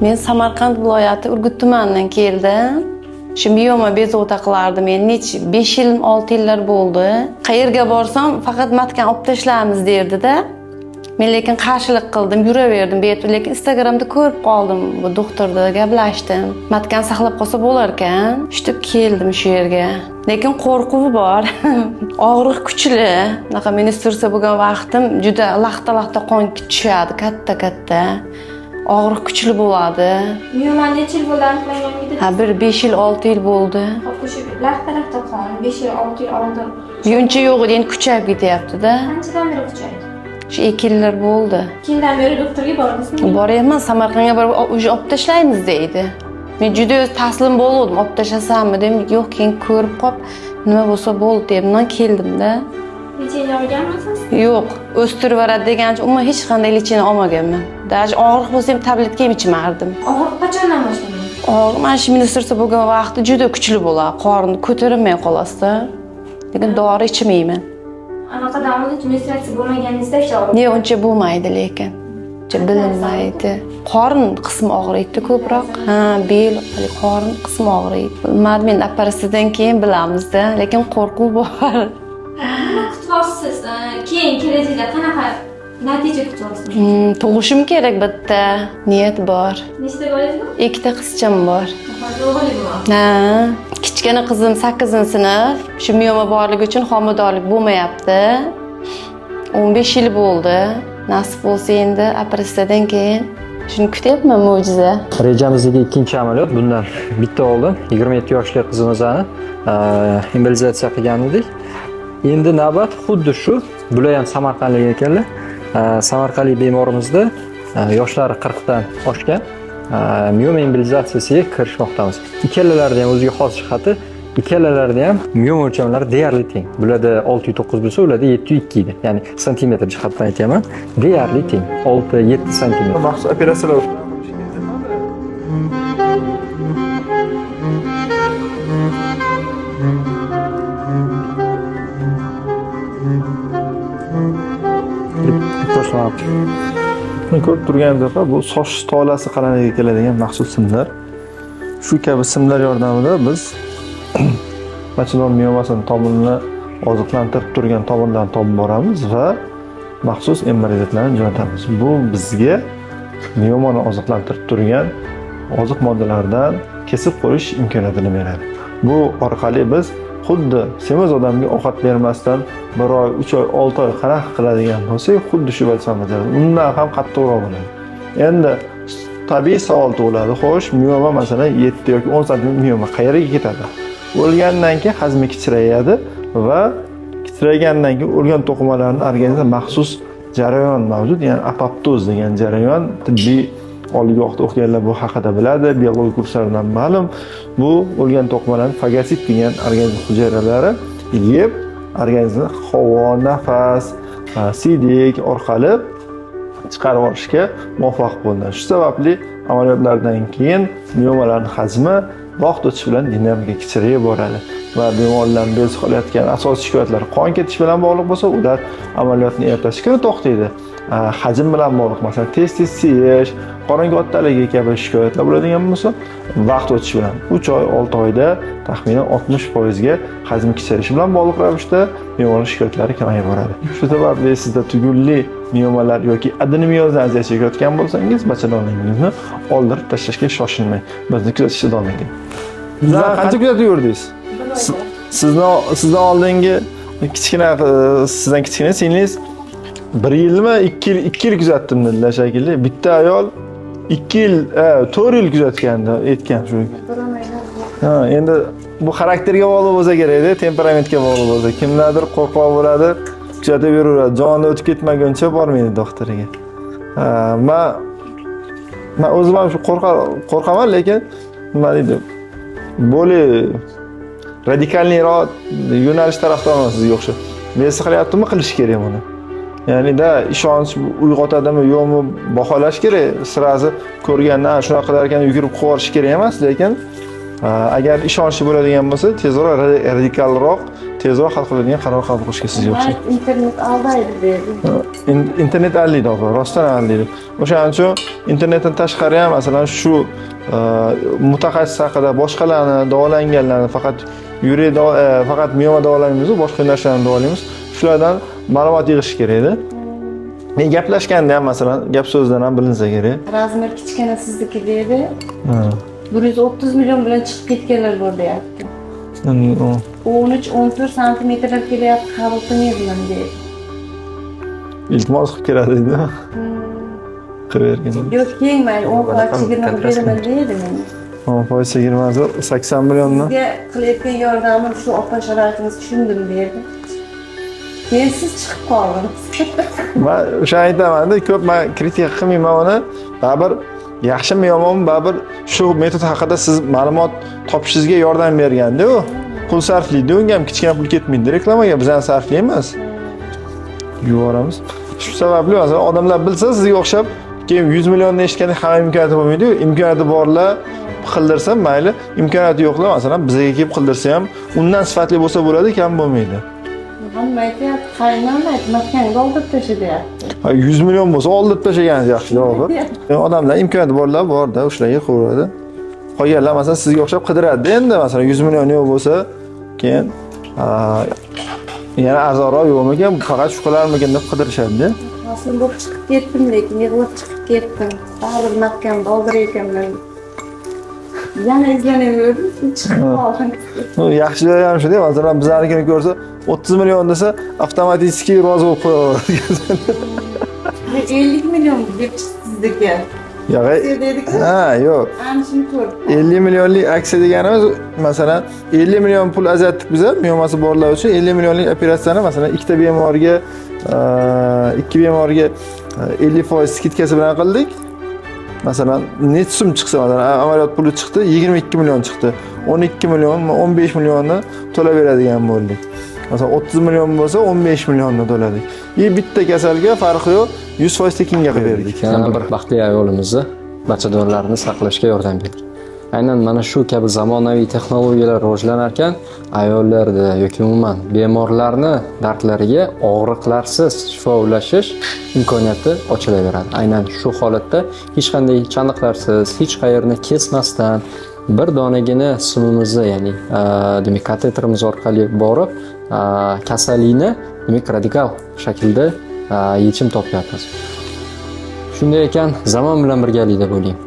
Men Samarqand viloyati Urgut tumanidan keldim. Shu miyoma bezovta qilardim. Men 5 yil, 6 yillar bo'ldi. Qayerga borsam faqat matkan olib tashlaymiz derdi-da. Men lekin qarshilik qildim, yuraverdim. Lekin Instagramda ko'rib qoldim. Bu doktorda gaplashdim. Matkan saqlab qolsa bo'lar ekan. Shu keldim shu yerga. Lekin qo'rquv bor. Og'riq kuchli. Bunaqa meni sursa bo'lgan vaqtim juda laxta qon tushadi, katta. Og'riq kuchli bo'ladi. Miyoma necha yil bo'ldi aniqlangan edi? Ha, 5 yil, 6 yil bo'ldi. Xo'p, o'sha laxta qon 5 yil, 6 yil oldin. Buncha yo'q edi, endi kuchayib ketyapti-da. Qanchadan beri kuchaydi? Shu 2 yillar bo'ldi. 2 yildan beri doktorga bordingizmi? Boryapman, Samarqandga borib, "O'sha olib tashlaymiz" deydi. Men juda taslim bo'ldim, olib tashlasammi dedim, yo'q, keyin ko'rib qolib, nima bo'lsa bo'ldi deb, bundan keldim-da. Lecheniya olganmisiz? Yo'q, o'stirib beradi degancha, umuman hech qanday lecheniya olmaganman. Даже og'riq bo'lsa ham tabletka ham ichmardim. Og'riq qachondan boshlangan? Og'riq mana shu ministrda bo'lgan vaqtda juda kuchli bo'ladi, qorinni ko'tarilmay qolasiz-da. Lekin dori ichmayman. Anaqa davomida menstruatsiya bo'lmaganingizda og'riq? Yo'q, uncha bo'lmaydi lekin. Uncha bilinmaydi. Qorin qismi og'riydi ko'proq. Ha, bel, qorin qismi og'riydi. Men operatsiyadan keyin bilamiz-da, lekin qo'rquv bor. Nima kutyapsiz? Keyin kelajakda qanaqa natija kutyapsiz? Tug'ishim kerak bitta. Niyat bor. Nechta bolangiz bor? 2 ta qizcham bor. O'g'lingiz bor? Ha, kichkina qizim 8-sinf. Shu miyoma borligi uchun homiladorlik bo'lmayapti. 15 yil bo'ldi. Nasib bo'lsa endi operatsiyadan keyin shuni kutyapman, mo'jiza. Rejamizdagi ikkinchi amaliyot bundan bitta oldi. 27 yoshli qizimizni embolizatsiya qilgan edik. Endi navbat xuddi shu. Bular ham samarqandlik ekanlar. Samarqandlik bemorimizda yoshlari 40 dan oshgan miyoma embolizatsiyasiga kirishmoqdamiz. Ikkalalarida ham o'ziga xos jihati, ikkalalarida ham miyoma o'lchamlari deyarli teng. Bularda 609 bo'lsa, ularda 702 edi. Ya'ni santimetr jihatdan aytaman, deyarli teng. 6-7 santimetr. Maxsus operatsiyalar ko'rib turganingizdek, bu soch tolasi qaliniga keladigan maxsus simlar. Shu kabi simlar yordamida biz bachadon miyomasini tomonini oziqlantirib turgan tomonlarni topib boramiz va maxsus embriollarni jo'natamiz. Bu bizga miyomani oziqlantirib turgan oziq moddalardan kesib qo'yish imkoniyatini beradi. Bu orqali biz xuddi semiz odamga ovqat bermasdan 1 oy, 3 oy, 6 oy qanaqa qiladigan bo'lsak, xuddi shu vazifani bajaradi. Undan ham qattiqroq bo'ladi. Endi tabiiy savol tug'iladi. Xo'sh, miyoma masalan 7 yoki 10 sm miyoma qayerga ketadi? O'lgandan keyin hazmi kichrayadi va kichraygandan keyin o'lgan to'qimalarning organizmda maxsus jarayon mavjud, ya'ni apoptoz degan jarayon. Tibbiy oliy guvohda o'qiganlar bu haqida biladi, biologik kurslardan ma'lum. Bu o'lgan to'qimalarning fagosit degan organizm hujayralari yeb organizmni havo, nafas, siydik orqali chiqarib olishga muvaffaq bo'ldi. Shu sababli amaliyotlardan keyin miyomalarning hajmi vaqt o'tishi bilan dinamika kichrayib boradi va bemorlarning bez qilayotgan asosiy shikoyatlari qon ketish bilan bog'liq bo'lsa, ular amaliyotni ertasi kuni to'xtaydi. Hajm bilan bog'liq, masalan, tez siyish, qorang ottaligi kabi shikoyatlar bo'ladigan bo'lsa, vaqt o'tishi bilan 3 oy, 6 oyda taxminan 60% ga hajm kichrayishi bilan bog'liq ravishda miyomalar shikoyatlari kamayib boradi. Shu sababli sizda tugunli miyomalar yoki adenomiyozdan aziyat chekayotgan bo'lsangiz, bachadonligingizni oldirib tashlashga shoshilmang. Bizni kuzatishda davom eting. Sizlar qancha kuzatib yurdingiz? Sizdan oldingi kichkina sizdan kichkina singlingiz 1 yilmi, 2 yil kuzatdim dedilar shekilli. Bitta ayol 2 yil, 4 yil kuzatganda aytgan shu. Ha, endi bu xarakterga bog'liq bo'lsa kerak-da, temperamentga bog'liq bo'lsa. Kimlardir qo'rqoq bo'ladi, kuzatib yuraveradi. Joni o'tib ketmaguncha bormaydi doktoriga. Men o'zim ham shu qo'rqaman, lekin nima deydi? Bo'li radikalniroq yo'nalish tarafdoriman sizga o'xshab. Nesi qilyaptimi, qilish kerak buni. Ya'ni ishonch uyg'otadimi, yo'qmi baholash kerak. Sirasi ko'rgandan shunaqa qilar ekan yugurib quvorish kerak emas, lekin agar ishonchli bo'ladigan bo'lsa, tezroq radikalroq tezroq hal qiladigan qaror qabul qilishga sizga o'xshaydi. internet aldaydi dedi. Internet allaydi opa, rostdan allaydi. O'shaning uchun internetdan tashqari ham masalan shu mutaxassis haqida boshqalarni davolanganlarni faqat miyoma davolamaymiz, boshqa narsalarni davolaymiz. Shulardan ma'lumot yig'ish kerak edi. Men gaplashganda ham masalan gap so'zdan ham bilinsa kerak. Razmer kichkina sizniki dedi. 130 million bilan chiqib ketganlar bor deyapti. 13-14 santimetrlar kelyapti, qabul qilmaydilar dedi. Iltimos qilib keladi dedi. Qilavergan. Yo'q, keyin mayli 10% beraman dedi menga. 10% 80 milliondan. Sizga qilayotgan yordamim shu opa sharoitingizni tushundim dedi. Keyin siz chiqib qoldingiz. Men o'sha aytaman-da, ko'p men kritika qilmayman uni. Baribir yaxshimi yomonmi, baribir shu metod haqida siz ma'lumot topishingizga yordam berganda u pul sarflaydi, unga ham kichkina pul ketmaydi. Reklamaga biz ham sarflaymiz. Yuboramiz. Shu sababli masalan odamlar bilsa sizga o'xshab keyin 100 millionni eshitganda hamma imkoniyati bo'lmaydi-ku. Imkoniyati borlar qildirsa mayli, imkoniyati yo'qlar masalan bizga kelib qildirsa ham undan sifatli bo'lsa bo'ladi, kam bo'lmaydi. Hamma aytyapti, qaynonam aytmasdan oldirib tasha deyapti. 100 million bo'lsa oldirib tashagan yaxshi javob. Odamlar imkoniyati borlar bor-da, o'shalarga qo'yadi. Qolganlar masalan sizga o'xshab qidiradi. Endi masalan 100 million yo'q bo'lsa, keyin yana arzonroq yo'qmikan, faqat shu qilarmikan deb qidirishadi-da. Hosil bo'lib chiqib ketdim, lekin yig'lab chiqib ketdim. Baribir matkan boldir ekanman. Yana izlanaverdim, chiqib qoldim. Yaxshi joyi ham shu-da, masalan bizlarnikini ko'rsa 30 million desa avtomatik rozi bo'lib qo'yaveradi. 50 million deb sizniki. Yo'q. Ha, yo'q. Ana shuni ko'rib. 50 millionlik aksiya deganimiz masalan 50 million pul ajratdik biz, miyomasi borlar uchun 50 millionlik operatsiyani masalan ikkita bemorga 50% skitkasi bilan qildik. Masalan, necha so'm chiqsa, masalan, amaliyot puli chiqdi, 22 million chiqdi. 12 million, 15 millionni to'lab beradigan bo'ldik. Masalan, 30 million bo'lsa 15 millionni to'ladik. Bitta kasalga farqi yo'q, 100% tekinga qilib berdik. Yana bir baxtli ayolimizni bachadonlarni saqlashga yordam berdik. Aynan mana shu kabi zamonaviy texnologiyalar rivojlanar ekan, ayollarda yoki umuman bemorlarni dardlariga og'riqlarsiz shifo ulashish imkoniyati ochilaveradi. Aynan shu holatda hech qanday chandiqlarsiz, hech qayerni kesmasdan bir donagina simimizni, ya'ni demak kateterimiz orqali borib, kasallikni demak radikal shaklda yechim topyapmiz. Shunday ekan, zamon bilan birgalikda bo'ling.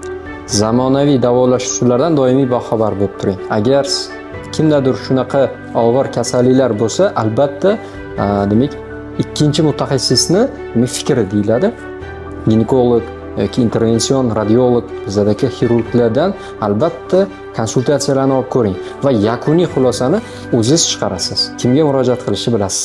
Zamonaviy davolash usullaridan doimiy boxabar bo'lib turing. Agar kimdadir shunaqa og'ir kasalliklar bo'lsa, albatta demak ikkinchi mutaxassisni fikri deyiladi. Ginekolog yoki intervension radiolog, bizdagi xirurglardan albatta konsultatsiyalarni olib ko'ring va yakuniy xulosani o'zingiz chiqarasiz. Kimga murojaat qilishni bilasiz.